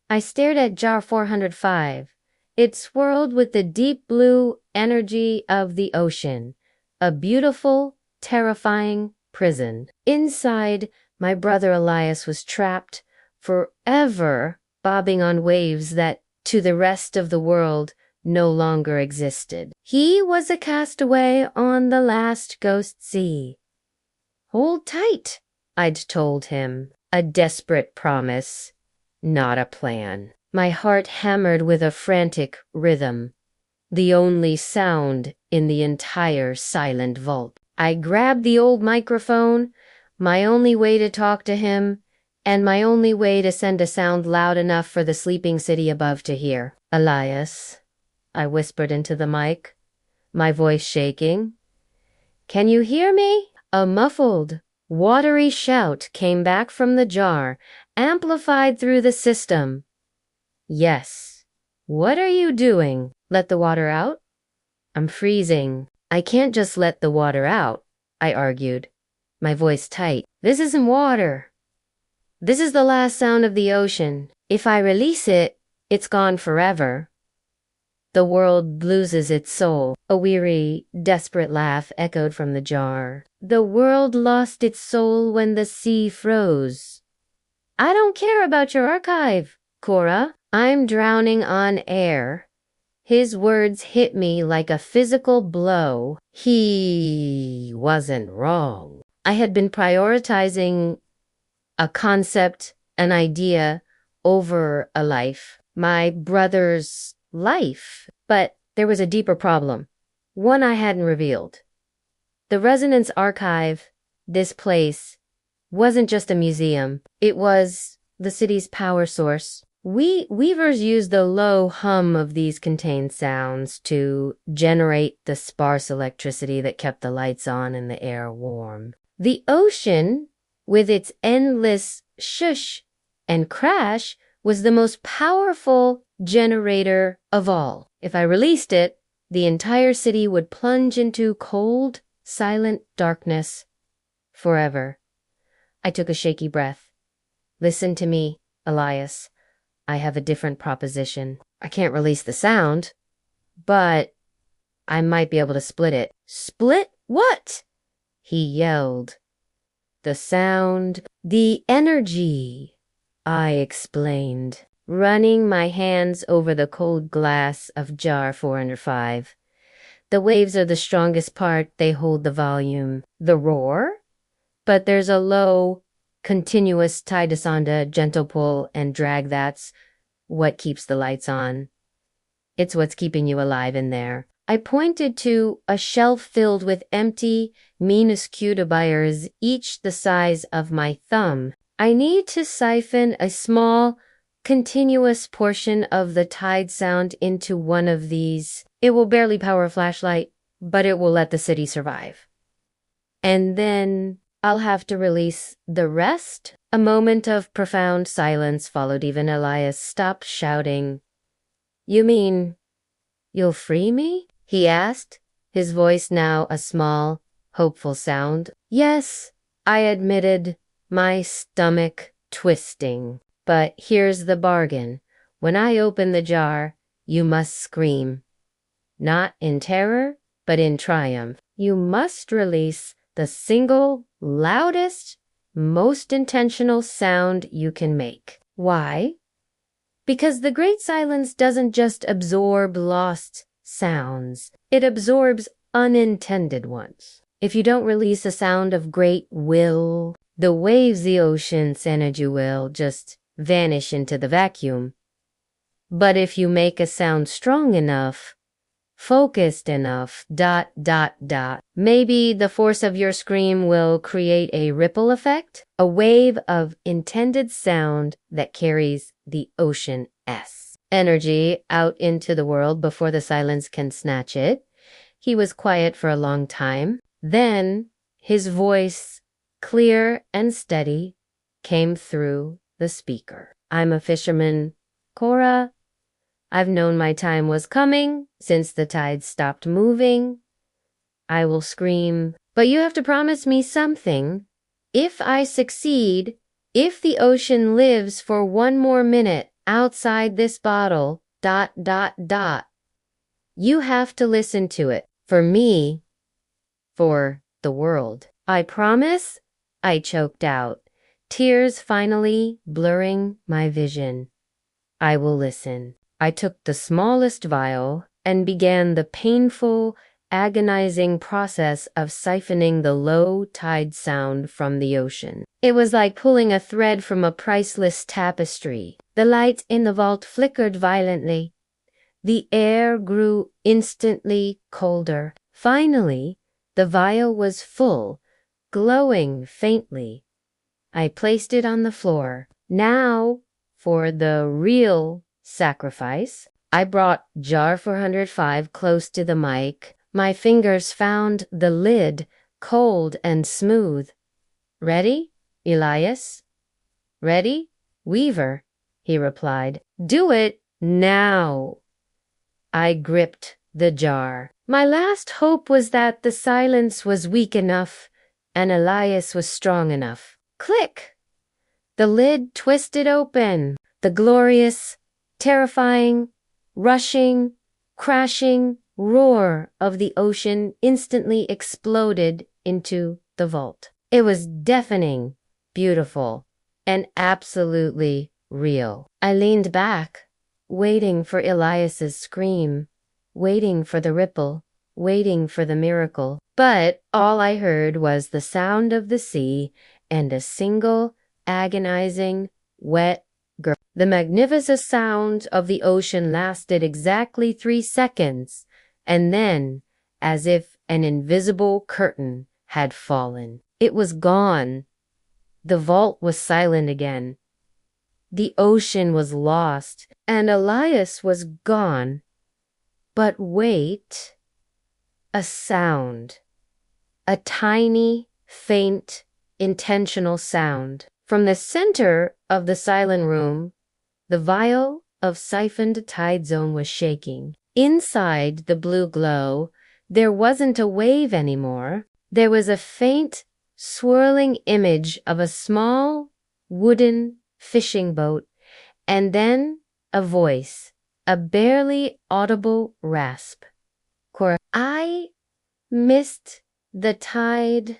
I stared at jar 405. It swirled with the deep blue energy of the ocean, a beautiful, terrifying prison. Inside, my brother Elias was trapped, forever bobbing on waves that, to the rest of the world, no longer existed. He was a castaway on the last ghost sea. Hold tight, I'd told him. A desperate promise, not a plan. My heart hammered with a frantic rhythm, the only sound in the entire silent vault. I grabbed the old microphone, my only way to talk to him, and my only way to send a sound loud enough for the sleeping city above to hear. Elias, I whispered into the mic, my voice shaking. Can you hear me? A muffled, watery shout came back from the jar, amplified through the system. Yes. What are you doing? Let the water out? I'm freezing. I can't just let the water out, I argued, my voice tight. This isn't water. This is the last sound of the ocean. If I release it, it's gone forever. The world loses its soul. A weary, desperate laugh echoed from the jar. The world lost its soul when the sea froze. I don't care about your archive, Cora. I'm drowning on air. His words hit me like a physical blow. He wasn't wrong. I had been prioritizing a concept, an idea, over a life. My brother's life. But there was a deeper problem, one I hadn't revealed. The Resonance Archive, this place, wasn't just a museum. It was the city's power source. We Weavers used the low hum of these contained sounds to generate the sparse electricity that kept the lights on and the air warm. The ocean, with its endless shush and crash, was the most powerful generator of all. If I released it, the entire city would plunge into cold, silent darkness forever. I took a shaky breath. Listen to me, Elias. I have a different proposition. I can't release the sound, but I might be able to split it. Split what? He yelled. The sound, the energy, I explained, running my hands over the cold glass of jar 405. The waves are the strongest part, they hold the volume. The roar? But there's a low, continuous tie-descenda, gentle pull and drag that's what keeps the lights on. It's what's keeping you alive in there. I pointed to a shelf filled with empty, minuscule buyers, each the size of my thumb. I need to siphon a small, continuous portion of the tide sound into one of these. It will barely power a flashlight, but it will let the city survive. And then I'll have to release the rest. A moment of profound silence followed. Even Elias stopped shouting. You mean you'll free me? He asked, his voice now a small, hopeful sound. Yes, I admitted, my stomach twisting. But here's the bargain. When I open the jar, you must scream. Not in terror, but in triumph. You must release the single, loudest, most intentional sound you can make. Why? Because the Great Silence doesn't just absorb lost sounds. It absorbs unintended ones. If you don't release a sound of great will, the waves, the ocean's energy will just vanish into the vacuum. But if you make a sound strong enough, focused enough, ... maybe the force of your scream will create a ripple effect, a wave of intended sound that carries the ocean's energy out into the world before the silence can snatch it. He was quiet for a long time. Then his voice, clear and steady, came through the speaker. I'm a fisherman, Cora. I've known my time was coming since the tide stopped moving. I will scream, but you have to promise me something. If I succeed, if the ocean lives for one more minute, outside this bottle, ... You have to listen to it. For me, for the world. I promise, I choked out, tears finally blurring my vision. I will listen. I took the smallest vial and began the painful, agonizing process of siphoning the low tide sound from the ocean. It was like pulling a thread from a priceless tapestry. The light in the vault flickered violently. The air grew instantly colder. Finally, the vial was full, glowing faintly. I placed it on the floor. Now, for the real sacrifice. I brought jar 405 close to the mic. My fingers found the lid, cold and smooth. Ready, Elias? Ready, Weaver? He replied. Do it now. I gripped the jar. My last hope was that the silence was weak enough and Elias was strong enough. Click! The lid twisted open. The glorious, terrifying, rushing, crashing roar of the ocean instantly exploded into the vault. It was deafening, beautiful, and absolutely real. I leaned back, waiting for Elias's scream, waiting for the ripple, waiting for the miracle. But all I heard was the sound of the sea and a single, agonizing, wet girl. The magnificent sound of the ocean lasted exactly 3 seconds, and then, as if an invisible curtain had fallen, it was gone. The vault was silent again. The ocean was lost, and Elias was gone. But wait, a sound. A tiny, faint, intentional sound. From the center of the silent room, the vial of siphoned tide zone was shaking. Inside the blue glow, there wasn't a wave anymore. There was a faint, swirling image of a small, wooden fishing boat, and then a voice, a barely audible rasp. I missed the tide